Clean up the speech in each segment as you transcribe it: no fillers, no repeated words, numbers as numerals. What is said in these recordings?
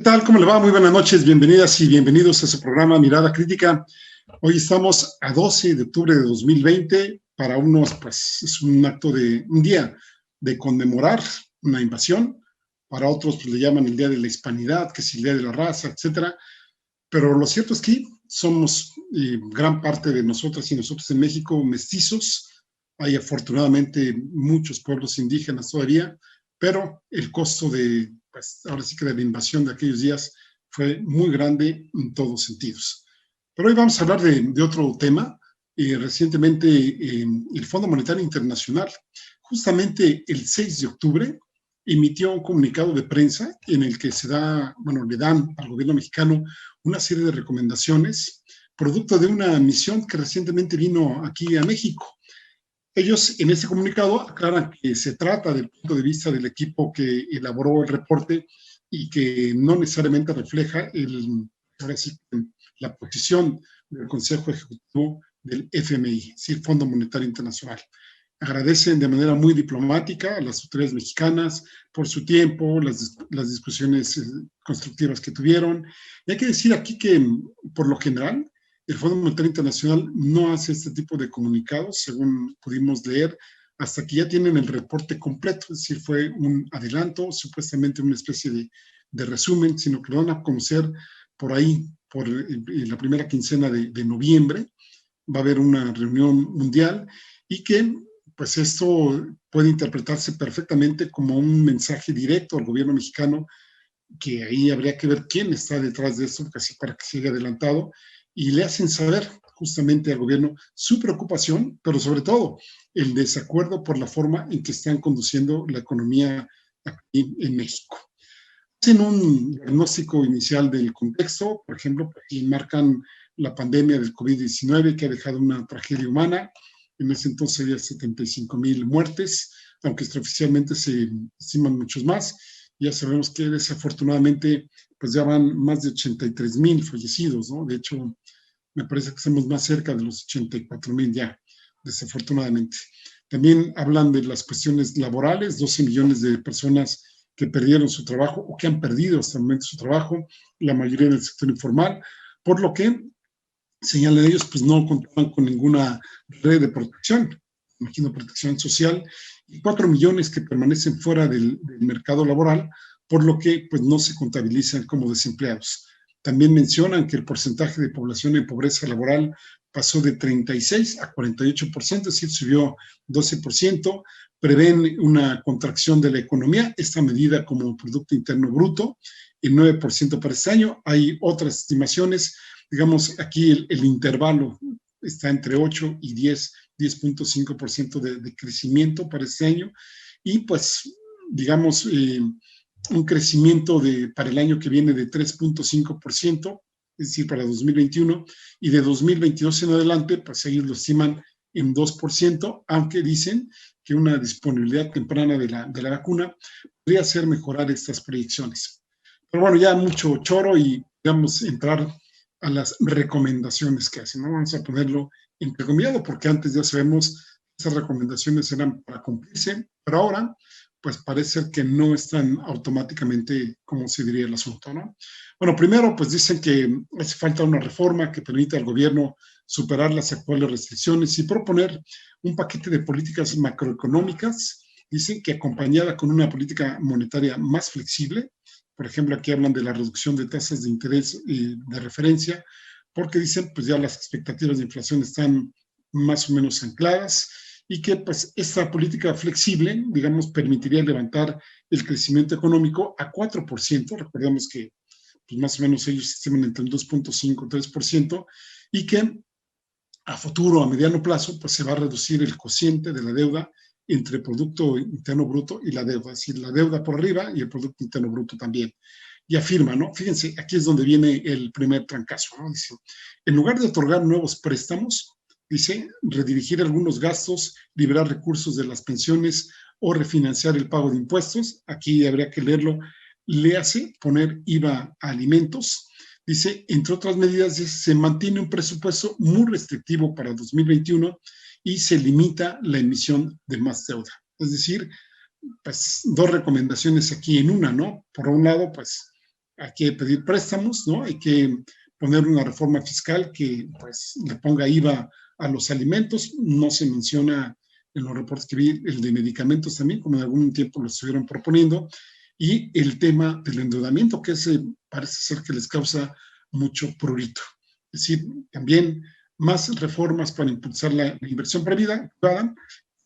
tal? ¿Cómo le va? Muy buenas noches, bienvenidas y bienvenidos a su programa Mirada Crítica. Hoy estamos a 12 de octubre de 2020. Para unos, pues, es un día de conmemorar una invasión. Para otros, pues, le llaman el Día de la Hispanidad, que es el Día de la Raza, etcétera. Pero lo cierto es que somos, gran parte de nosotras y nosotros en México, mestizos. Hay afortunadamente muchos pueblos indígenas todavía, pero el costo de, pues, ahora sí que de la invasión de aquellos días fue muy grande en todos sentidos. Pero hoy vamos a hablar de otro tema. Recientemente el Fondo Monetario Internacional, justamente el 6 de octubre, emitió un comunicado de prensa en el que le dan al gobierno mexicano una serie de recomendaciones, producto de una misión que recientemente vino aquí a México. Ellos en ese comunicado aclaran que se trata del punto de vista del equipo que elaboró el reporte y que no necesariamente refleja la posición del Consejo Ejecutivo del FMI, es el Fondo Monetario Internacional. Agradecen de manera muy diplomática a las autoridades mexicanas por su tiempo, las discusiones constructivas que tuvieron. Y hay que decir aquí que, por lo general, el Fondo Monetario Internacional no hace este tipo de comunicados, según pudimos leer, hasta que ya tienen el reporte completo, es decir, fue un adelanto, supuestamente una especie de resumen, sino que lo van a conocer por ahí, por la primera quincena de noviembre. Va a haber una reunión mundial y que, pues, esto puede interpretarse perfectamente como un mensaje directo al gobierno mexicano, que ahí habría que ver quién está detrás de esto, casi para que siga adelantado, y le hacen saber justamente al gobierno su preocupación, pero sobre todo el desacuerdo por la forma en que están conduciendo la economía aquí en México. Hacen un diagnóstico inicial del contexto, por ejemplo, y marcan la pandemia del COVID-19, que ha dejado una tragedia humana. En ese entonces había 75,000 muertes, aunque extraoficialmente se estiman muchos más. Ya sabemos que desafortunadamente pues ya van más de 83,000 fallecidos, ¿no? De hecho, me parece que estamos más cerca de los 84,000 ya, desafortunadamente. También hablan de las cuestiones laborales, 12 millones de personas que perdieron su trabajo o que han perdido hasta el momento su trabajo, la mayoría del sector informal, por lo que señalan ellos, pues no contaban con ninguna red de protección, imagino protección social, y 4 millones que permanecen fuera del mercado laboral, por lo que pues no se contabilizan como desempleados. También mencionan que el porcentaje de población en pobreza laboral pasó de 36 a 48%, es decir, subió 12%. Prevén una contracción de la economía, esta medida como Producto Interno Bruto, el 9% para este año. Hay otras estimaciones, digamos, aquí el intervalo está entre 8 y 10.5% de crecimiento para este año. Y pues, digamos, un crecimiento para el año que viene de 3.5%, es decir, para 2021, y de 2022 en adelante, pues ellos lo estiman en 2%, aunque dicen que una disponibilidad temprana de la vacuna podría hacer mejorar estas proyecciones. Pero bueno, ya mucho choro y vamos a entrar a las recomendaciones que hacen, ¿no? Vamos a ponerlo entrecomillado porque antes ya sabemos que esas recomendaciones eran para cumplirse, pero ahora pues parece que no están automáticamente como se diría el asunto, ¿no? Bueno, primero pues dicen que hace falta una reforma que permita al gobierno superar las actuales restricciones y proponer un paquete de políticas macroeconómicas, dicen que acompañada con una política monetaria más flexible. Por ejemplo, aquí hablan de la reducción de tasas de interés de referencia, porque dicen, pues ya las expectativas de inflación están más o menos ancladas y que pues esta política flexible, digamos, permitiría levantar el crecimiento económico a 4%. Recordemos que pues más o menos ellos estiman entre un 2.5 y 3%, y que a futuro, a mediano plazo, pues se va a reducir el cociente de la deuda entre el Producto Interno Bruto y la deuda, es decir, la deuda por arriba y el Producto Interno Bruto también. Y afirma, ¿no? Fíjense, aquí es donde viene el primer trancazo, ¿no? Dice, en lugar de otorgar nuevos préstamos, dice, redirigir algunos gastos, liberar recursos de las pensiones o refinanciar el pago de impuestos, aquí habría que leerlo, le hace poner IVA a alimentos. Dice, entre otras medidas, se mantiene un presupuesto muy restrictivo para 2021 y se limita la emisión de más deuda. Es decir, pues dos recomendaciones aquí en una, ¿no? Por un lado, pues hay que pedir préstamos, ¿no? Hay que poner una reforma fiscal que pues le ponga IVA a los alimentos. No se menciona en los reportes que vi el de medicamentos también, como en algún tiempo lo estuvieron proponiendo, y el tema del endeudamiento, que ese parece ser que les causa mucho prurito. Es decir, también más reformas para impulsar la inversión privada,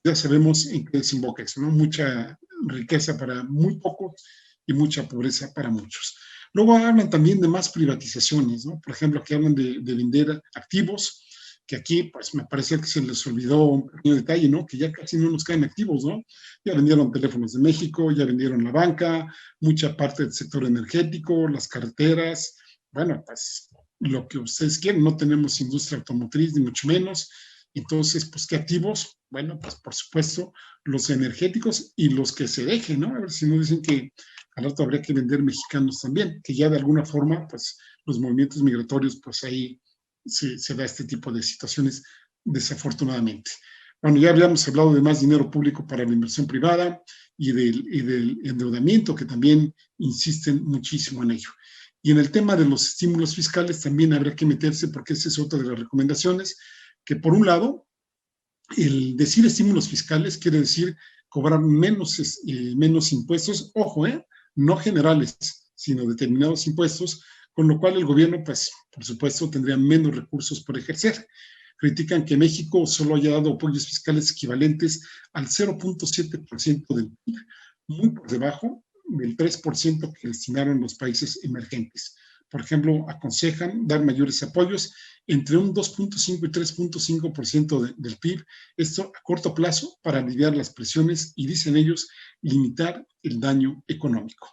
ya sabemos en qué desemboca eso, ¿no? Mucha riqueza para muy pocos y mucha pobreza para muchos. Luego hablan también de más privatizaciones, ¿no? Por ejemplo, que hablan de vender activos, que aquí pues me parece que se les olvidó un pequeño detalle, ¿no? Que ya casi no nos caen activos, ¿no? Ya vendieron Teléfonos de México, ya vendieron la banca, mucha parte del sector energético, las carreteras, bueno, pues lo que ustedes quieren, no tenemos industria automotriz ni mucho menos, entonces, pues, ¿qué activos? Bueno, pues, por supuesto, los energéticos y los que se dejen, ¿no? A ver si no dicen que al rato habría que vender mexicanos también, que ya de alguna forma, pues, los movimientos migratorios, pues, ahí se da este tipo de situaciones, desafortunadamente. Bueno, ya habíamos hablado de más dinero público para la inversión privada y del endeudamiento, que también insisten muchísimo en ello. Y en el tema de los estímulos fiscales también habrá que meterse, porque esa es otra de las recomendaciones, que por un lado, el decir estímulos fiscales quiere decir cobrar menos impuestos, ojo, no generales, sino determinados impuestos, con lo cual el gobierno, pues, por supuesto, tendría menos recursos por ejercer. Critican que México solo haya dado apoyos fiscales equivalentes al 0.7% del PIB, muy por debajo del 3% que destinaron los países emergentes. Por ejemplo, aconsejan dar mayores apoyos entre un 2.5 y 3.5% del PIB, esto a corto plazo para aliviar las presiones y, dicen ellos, limitar el daño económico.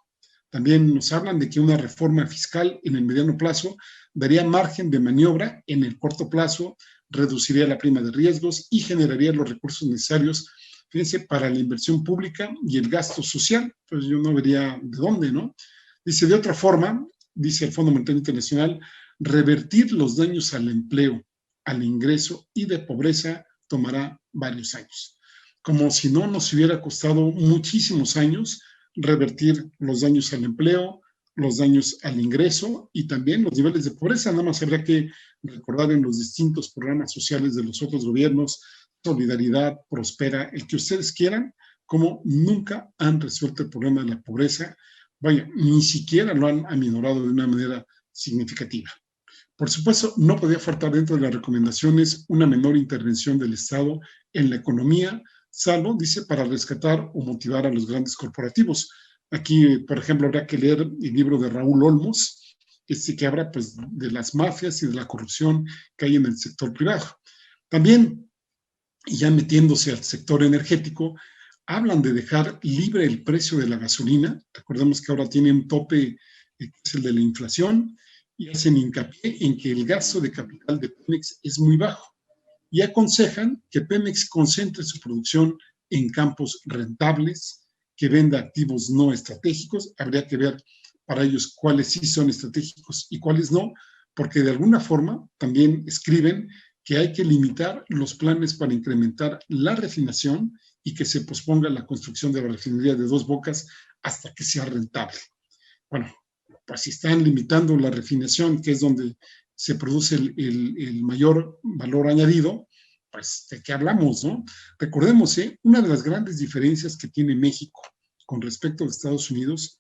También nos hablan de que una reforma fiscal en el mediano plazo daría margen de maniobra en el corto plazo, reduciría la prima de riesgos y generaría los recursos necesarios, fíjense, para la inversión pública y el gasto social. Pues yo no vería de dónde, ¿no? Dice, de otra forma, dice el Fondo Monetario Internacional, revertir los daños al empleo, al ingreso y de pobreza tomará varios años. Como si no nos hubiera costado muchísimos años revertir los daños al empleo, los daños al ingreso y también los niveles de pobreza. Nada más habrá que recordar en los distintos programas sociales de los otros gobiernos, Solidaridad, Prospera, el que ustedes quieran, como nunca han resuelto el problema de la pobreza. Vaya, ni siquiera lo han aminorado de una manera significativa. Por supuesto, no podía faltar dentro de las recomendaciones una menor intervención del Estado en la economía, salvo, dice, para rescatar o motivar a los grandes corporativos. Aquí, por ejemplo, habrá que leer el libro de Raúl Olmos, que habla pues, de las mafias y de la corrupción que hay en el sector privado. También, ya metiéndose al sector energético, hablan de dejar libre el precio de la gasolina. Recordemos que ahora tiene un tope, que es el de la inflación, y hacen hincapié en que el gasto de capital de Pemex es muy bajo y aconsejan que Pemex concentre su producción en campos rentables, que venda activos no estratégicos. Habría que ver para ellos cuáles sí son estratégicos y cuáles no, porque de alguna forma también escriben que hay que limitar los planes para incrementar la refinación y que se posponga la construcción de la refinería de Dos Bocas hasta que sea rentable. Bueno, pues si están limitando la refinación, que es donde se produce el mayor valor añadido, pues de qué hablamos, ¿no? Recordemos, una de las grandes diferencias que tiene México con respecto a Estados Unidos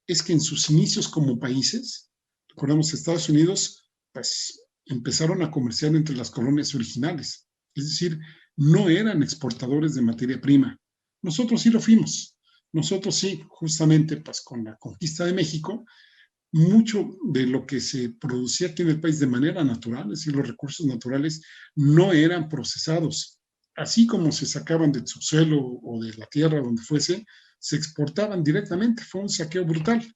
es que en sus inicios como países, recordemos, Estados Unidos, pues empezaron a comerciar entre las colonias originales, es decir, no eran exportadores de materia prima. Nosotros sí lo fuimos. Nosotros sí, justamente pues con la conquista de México, mucho de lo que se producía aquí en el país de manera natural, es decir, los recursos naturales no eran procesados. Así como se sacaban del subsuelo o de la tierra, donde fuese, se exportaban directamente. Fue un saqueo brutal.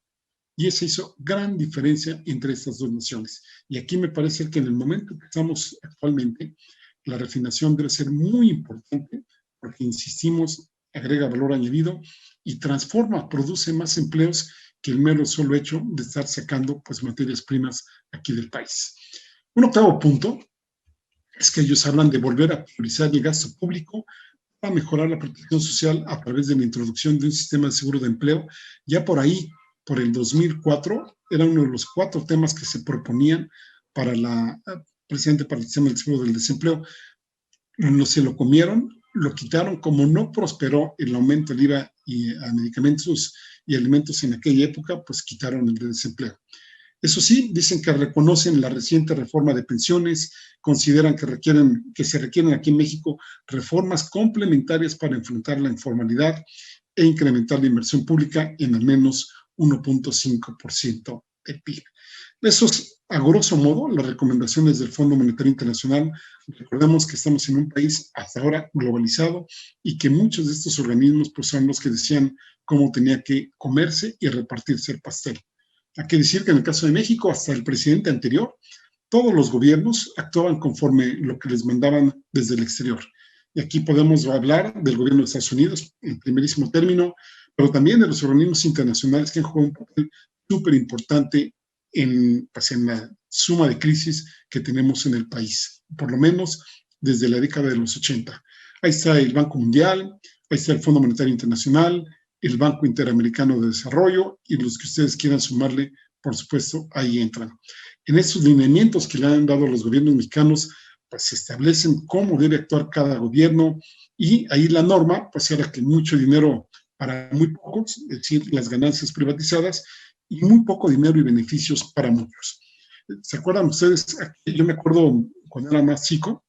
Y eso hizo gran diferencia entre estas dos naciones. Y aquí me parece que en el momento que estamos actualmente, la refinación debe ser muy importante porque, insistimos, agrega valor añadido y transforma, produce más empleos que el mero solo hecho de estar sacando pues, materias primas aquí del país. Un octavo punto es que ellos hablan de volver a priorizar el gasto público para mejorar la protección social a través de la introducción de un sistema de seguro de empleo. Ya por ahí por el 2004, era uno de los 4 temas que se proponían para precisamente para el sistema del seguro del desempleo. No se lo comieron, lo quitaron, como no prosperó el aumento del IVA y a medicamentos y alimentos en aquella época, pues quitaron el de desempleo. Eso sí, dicen que reconocen la reciente reforma de pensiones, consideran que se requieren aquí en México reformas complementarias para enfrentar la informalidad e incrementar la inversión pública en al menos 1.5% del PIB. Eso es, a grosso modo, las recomendaciones del Fondo Monetario Internacional. Recordemos que estamos en un país hasta ahora globalizado y que muchos de estos organismos pues, son los que decían cómo tenía que comerse y repartirse el pastel. Hay que decir que en el caso de México, hasta el presidente anterior, todos los gobiernos actuaban conforme lo que les mandaban desde el exterior. Y aquí podemos hablar del gobierno de Estados Unidos, en primerísimo término, pero también de los organismos internacionales que han jugado un papel súper importante pues en la suma de crisis que tenemos en el país, por lo menos desde la década de los 80. Ahí está el Banco Mundial, ahí está el Fondo Monetario Internacional, el Banco Interamericano de Desarrollo y los que ustedes quieran sumarle, por supuesto, ahí entran. En estos lineamientos que le han dado los gobiernos mexicanos, pues se establecen cómo debe actuar cada gobierno y ahí la norma, pues era que mucho dinero para muy pocos, es decir, las ganancias privatizadas, y muy poco dinero y beneficios para muchos. ¿Se acuerdan ustedes? Yo me acuerdo cuando era más chico,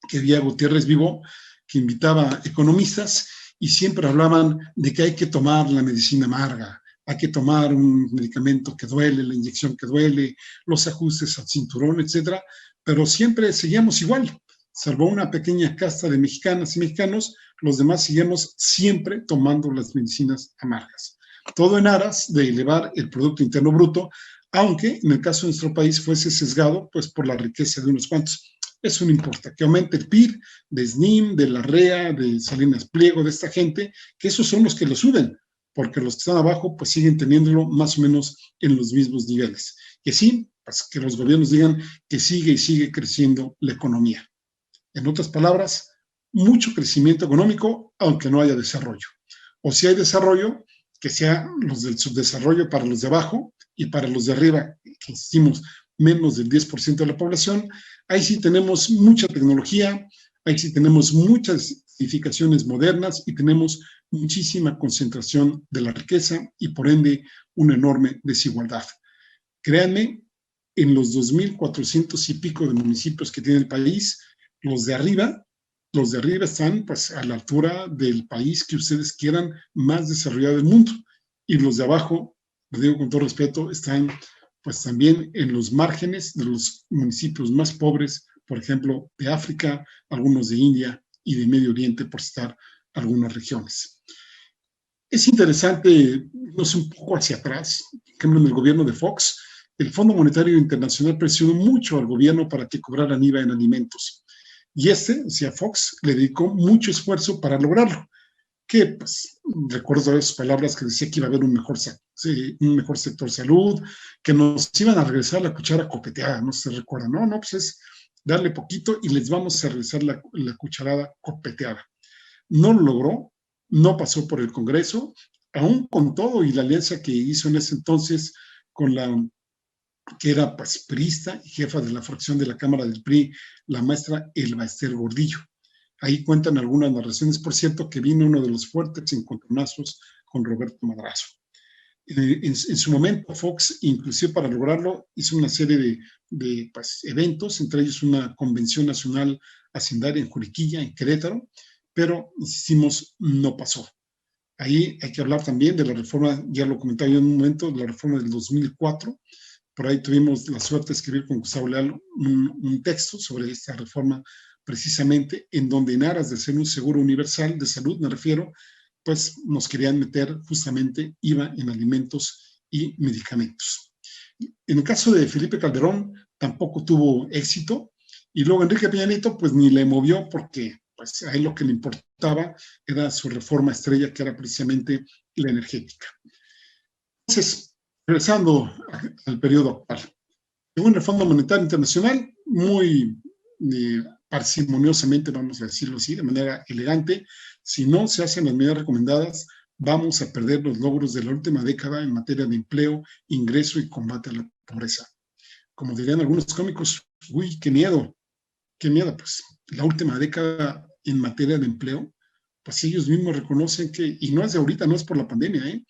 que había Gutiérrez Vivo, que invitaba economistas y siempre hablaban de que hay que tomar la medicina amarga, hay que tomar un medicamento que duele, la inyección que duele, los ajustes al cinturón, etcétera, pero siempre seguíamos igual, salvo una pequeña casta de mexicanas y mexicanos, los demás seguíamos siempre tomando las medicinas amargas. Todo en aras de elevar el Producto Interno Bruto, aunque en el caso de nuestro país fuese sesgado pues por la riqueza de unos cuantos. Eso no importa, que aumente el PIB de SNIM, de la REA, de Salinas Pliego, de esta gente, que esos son los que lo suben, porque los que están abajo pues siguen teniéndolo más o menos en los mismos niveles. Y así, pues que los gobiernos digan que sigue y sigue creciendo la economía. En otras palabras, mucho crecimiento económico, aunque no haya desarrollo. O si hay desarrollo, que sea los del subdesarrollo para los de abajo y para los de arriba, que insistimos, menos del 10% de la población. Ahí sí tenemos mucha tecnología, ahí sí tenemos muchas edificaciones modernas y tenemos muchísima concentración de la riqueza y por ende una enorme desigualdad. Créanme, en los 2.400 y pico de municipios que tiene el país, los de arriba están pues a la altura del país que ustedes quieran más desarrollado del mundo. Y los de abajo, lo digo con todo respeto, están pues también en los márgenes de los municipios más pobres, por ejemplo, de África, algunos de India y de Medio Oriente, por citar algunas regiones. Es interesante irnos un poco hacia atrás, por ejemplo, en el gobierno de Fox, el Fondo Monetario Internacional presionó mucho al gobierno para que cobraran IVA en alimentos. Y o sea, Fox le dedicó mucho esfuerzo para lograrlo. Que, pues, recuerdo esas palabras que decía que iba a haber un mejor sector salud, que nos iban a regresar la cuchara copeteada, no se recuerda, no, pues es darle poquito y les vamos a regresar la cucharada copeteada. No lo logró, no pasó por el Congreso, aún con todo y la alianza que hizo en ese entonces con la que era pues, priista y jefa de la fracción de la Cámara del PRI, la maestra Elba Ester Gordillo. Ahí cuentan algunas narraciones, por cierto, que vino uno de los fuertes encontronazos con Roberto Madrazo. En su momento, Fox, inclusive para lograrlo, hizo una serie de pues, eventos, entre ellos una convención nacional hacendaria en Juriquilla, en Querétaro, pero, insistimos, no pasó. Ahí hay que hablar también de la reforma, ya lo comentaba yo en un momento, de la reforma del 2004. Por ahí tuvimos la suerte de escribir con Gustavo Leal un texto sobre esta reforma precisamente en donde en aras de ser un seguro universal de salud, me refiero, pues nos querían meter justamente IVA en alimentos y medicamentos. En el caso de Felipe Calderón tampoco tuvo éxito y luego Enrique Peña Nieto pues ni le movió porque pues, a él lo que le importaba era su reforma estrella que era precisamente la energética. Entonces, regresando al periodo actual. Según el Fondo Monetario Internacional, muy parsimoniosamente, vamos a decirlo así, de manera elegante, si no se hacen las medidas recomendadas, vamos a perder los logros de la última década en materia de empleo, ingreso y combate a la pobreza. Como dirían algunos cómicos, uy, qué miedo, pues la última década en materia de empleo, pues ellos mismos reconocen que, y no es de ahorita, no es por la pandemia,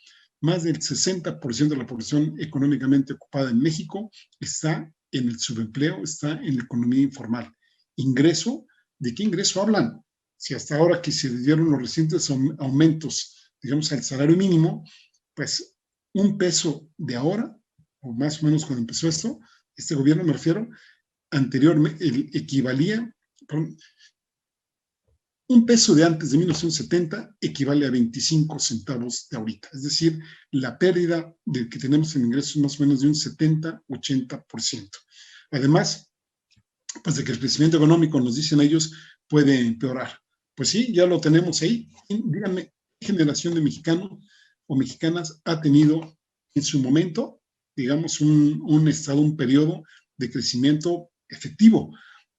más del 60% de la población económicamente ocupada en México está en el subempleo, está en la economía informal. Ingreso, ¿de qué ingreso hablan? Si hasta ahora que se dieron los recientes aumentos, digamos, al salario mínimo, pues un peso de ahora, o más o menos cuando empezó esto, este gobierno me refiero, anteriormente equivalía, perdón, un peso de antes de 1970 equivale a 25 centavos de ahorita. Es decir, la pérdida que tenemos en ingresos es más o menos de un 70-80%. Además, pues de que el crecimiento económico, nos dicen ellos, puede empeorar. Pues sí, ya lo tenemos ahí. Díganme, ¿qué generación de mexicanos o mexicanas ha tenido en su momento, digamos, un periodo de crecimiento efectivo?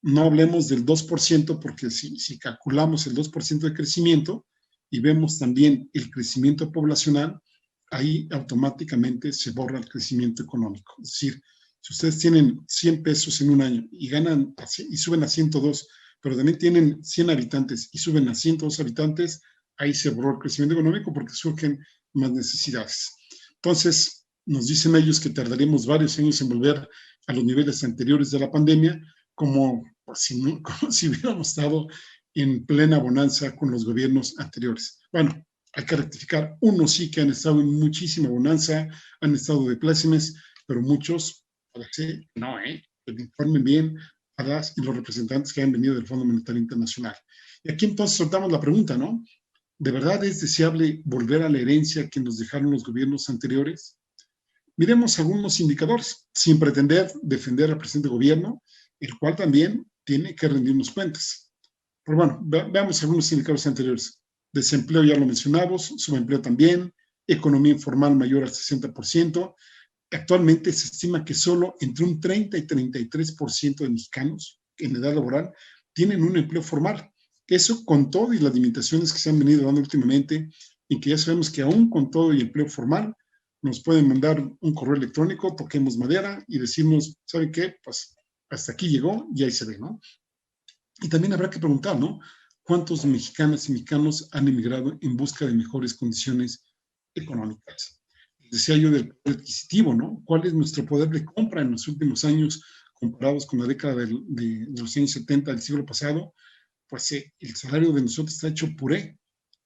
No hablemos del 2%, porque si calculamos el 2% de crecimiento y vemos también el crecimiento poblacional, ahí automáticamente se borra el crecimiento económico. Es decir, si ustedes tienen 100 pesos en un año y ganan y suben a 102, pero también tienen 100 habitantes y suben a 102 habitantes, ahí se borró el crecimiento económico porque surgen más necesidades. Entonces, nos dicen ellos que tardaríamos varios años en volver a los niveles anteriores de la pandemia, como si hubiéramos estado en plena bonanza con los gobiernos anteriores. Bueno, hay que rectificar. Unos sí que han estado en muchísima bonanza, han estado de plácemes, pero muchos, parece, no, que informen bien a las y los representantes que han venido del Fondo Monetario Internacional. Y aquí entonces soltamos la pregunta, ¿no? ¿De verdad es deseable volver a la herencia que nos dejaron los gobiernos anteriores? Miremos algunos indicadores, sin pretender defender al presente gobierno, el cual también tiene que rendirnos cuentas. Pero bueno, veamos algunos indicadores anteriores. Desempleo ya lo mencionamos, subempleo también, economía informal mayor al 60%. Actualmente se estima que solo entre un 30 y 33% de mexicanos en edad laboral tienen un empleo formal. Eso con todo y las limitaciones que se han venido dando últimamente, y que ya sabemos que aún con todo y empleo formal, nos pueden mandar un correo electrónico, toquemos madera y decirnos, ¿saben qué? Pues hasta aquí llegó y ahí se ve, ¿no? Y también habrá que preguntar, ¿no? ¿Cuántos mexicanas y mexicanos han emigrado en busca de mejores condiciones económicas? Decía yo del poder adquisitivo, ¿no? ¿Cuál es nuestro poder de compra en los últimos años comparados con la década de los años 70 del siglo pasado? Pues el salario de nosotros está hecho puré,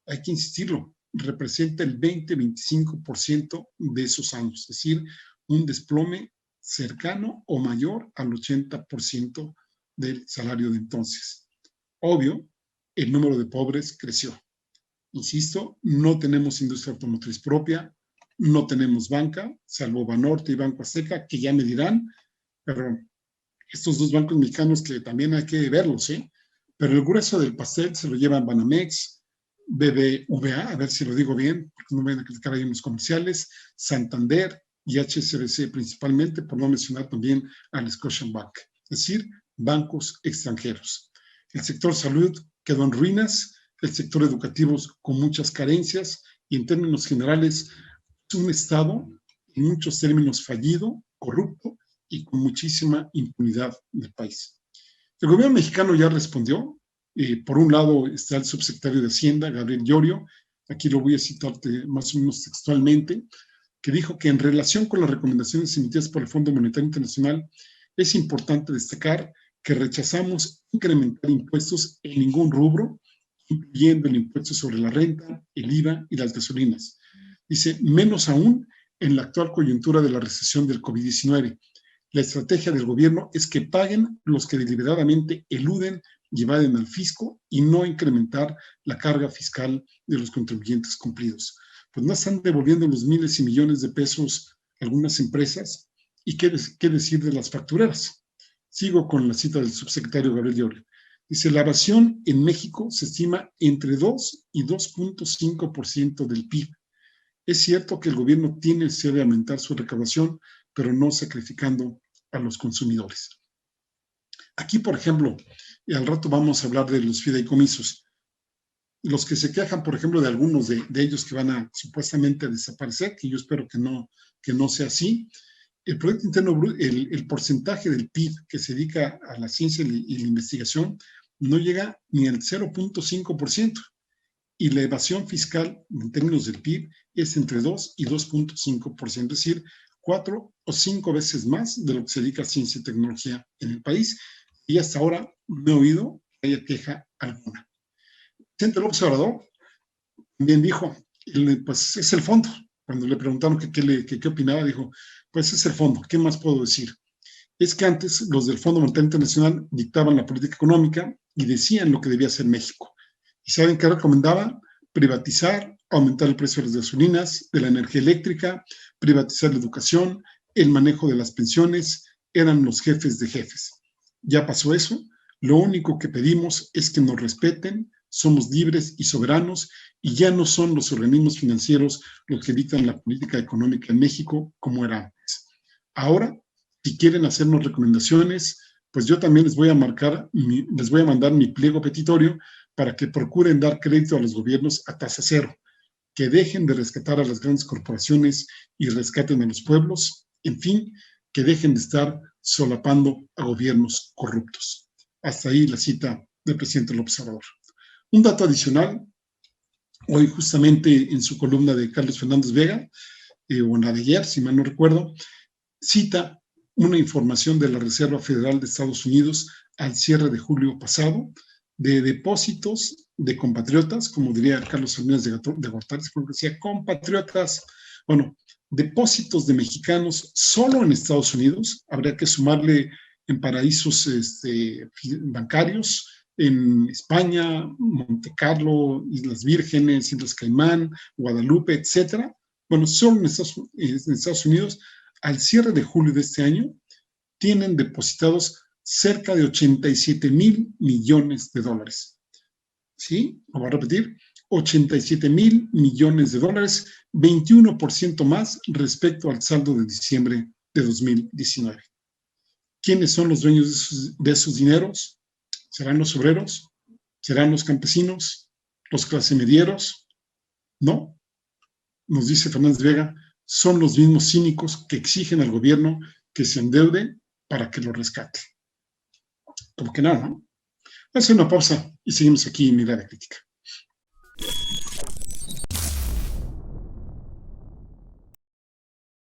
hay que insistirlo, representa el 20-25% de esos años, es decir, un desplome cercano o mayor al 80% del salario de entonces. Obvio, el número de pobres creció. Insisto, no tenemos industria automotriz propia, no tenemos banca, salvo Banorte y Banco Azteca, que ya me dirán, pero estos dos bancos mexicanos que también hay que verlos, pero el grueso del pastel se lo llevan Banamex, BBVA, a ver si lo digo bien, porque no me vayan a criticar ahí en los comerciales, Santander y HSBC principalmente, por no mencionar también al Scotiabank, es decir, bancos extranjeros. El sector salud quedó en ruinas, el sector educativo con muchas carencias y en términos generales es un Estado en muchos términos fallido, corrupto y con muchísima impunidad del país. El gobierno mexicano ya respondió. Por un lado está el subsecretario de Hacienda, Gabriel Llorio, aquí lo voy a citar más o menos textualmente, que dijo que en relación con las recomendaciones emitidas por el Fondo Monetario Internacional, es importante destacar que rechazamos incrementar impuestos en ningún rubro, incluyendo el impuesto sobre la renta, el IVA y las gasolinas. Dice, menos aún en la actual coyuntura de la recesión del COVID-19. La estrategia del gobierno es que paguen los que deliberadamente eluden y evaden al fisco y no incrementar la carga fiscal de los contribuyentes cumplidos. Pues no están devolviendo los miles y millones de pesos a algunas empresas. ¿Y qué decir de las factureras? Sigo con la cita del subsecretario Gabriel Llorio. Dice, la evasión en México se estima entre 2 y 2.5% del PIB. Es cierto que el gobierno tiene el deseo de aumentar su recaudación, pero no sacrificando a los consumidores. Aquí, por ejemplo, y al rato vamos a hablar de los fideicomisos. los que se quejan, por ejemplo, de algunos de ellos que van a supuestamente desaparecer, que yo espero que no sea así, el Producto Interno Bruto, el porcentaje del PIB que se dedica a la ciencia y la investigación no llega ni al 0.5%, y la evasión fiscal en términos del PIB es entre 2 y 2.5%, es decir, 4 o 5 veces más de lo que se dedica a ciencia y tecnología en el país, y hasta ahora no he oído que haya queja alguna. El presidente López Obrador también dijo, pues es el fondo. Cuando le preguntaron qué opinaba, dijo, pues es el fondo, ¿qué más puedo decir? Es que antes los del Fondo Monetario Internacional dictaban la política económica y decían lo que debía hacer México. ¿Y saben qué recomendaba? Privatizar, aumentar el precio de las gasolinas, de la energía eléctrica, privatizar la educación, el manejo de las pensiones, eran los jefes de jefes. Ya pasó eso, lo único que pedimos es que nos respeten, somos libres y soberanos, y ya no son los organismos financieros los que dictan la política económica en México como era antes. Ahora, si quieren hacernos recomendaciones, pues yo también les voy a mandar mi pliego petitorio para que procuren dar crédito a los gobiernos a tasa cero, que dejen de rescatar a las grandes corporaciones y rescaten a los pueblos, en fin, que dejen de estar solapando a gobiernos corruptos. Hasta ahí la cita del presidente López Obrador. Un dato adicional, hoy justamente en su columna de Carlos Fernández Vega, o en la de ayer, si mal no recuerdo, cita una información de la Reserva Federal de Estados Unidos al cierre de julio pasado, de depósitos de compatriotas, como diría Carlos Salinas de Gortari, porque decía compatriotas, bueno, depósitos de mexicanos solo en Estados Unidos, habría que sumarle en paraísos bancarios, en España, Monte Carlo, Islas Vírgenes, Islas Caimán, Guadalupe, etcétera. Bueno, solo en Estados Unidos, al cierre de julio de este año, tienen depositados cerca de 87,000 millones de dólares. ¿Sí? Lo voy a repetir, 87,000 millones de dólares, 21% más respecto al saldo de diciembre de 2019. ¿Quiénes son los dueños de esos dineros? ¿Serán los obreros? ¿Serán los campesinos? ¿Los clasemedieros? No, nos dice Fernández Vega, son los mismos cínicos que exigen al gobierno que se endeude para que lo rescate. Como que nada, ¿no? Hace una pausa y seguimos aquí en Mirada Crítica.